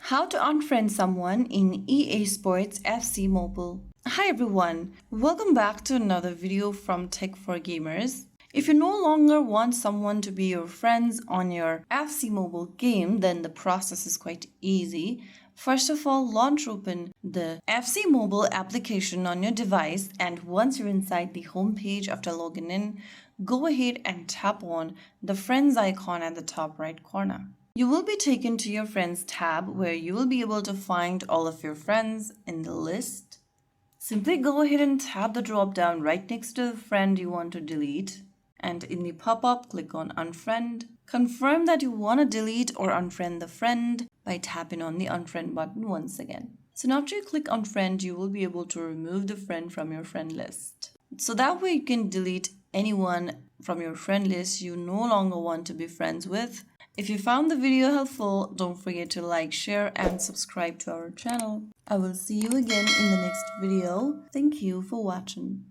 How to unfriend someone in EA Sports FC Mobile. Hi everyone, welcome back to another video from Tech for Gamers. If you no longer want someone to be your friends on your FC Mobile game, then the process is quite easy. First of all, launch open the FC Mobile application on your device, and once you're inside the home page after logging in, go ahead and tap on the friends icon at the top right corner. You will be taken to your friends tab where you will be able to find all of your friends in the list. Simply go ahead and tap the drop down right next to the friend you want to delete. And in the pop-up, click on Unfriend. Confirm that you want to delete or unfriend the friend by tapping on the Unfriend button once again. So now after you click Unfriend, you will be able to remove the friend from your friend list. So that way you can delete anyone from your friend list you no longer want to be friends with. If you found the video helpful, don't forget to like, share, and subscribe to our channel. I will see you again in the next video. Thank you for watching.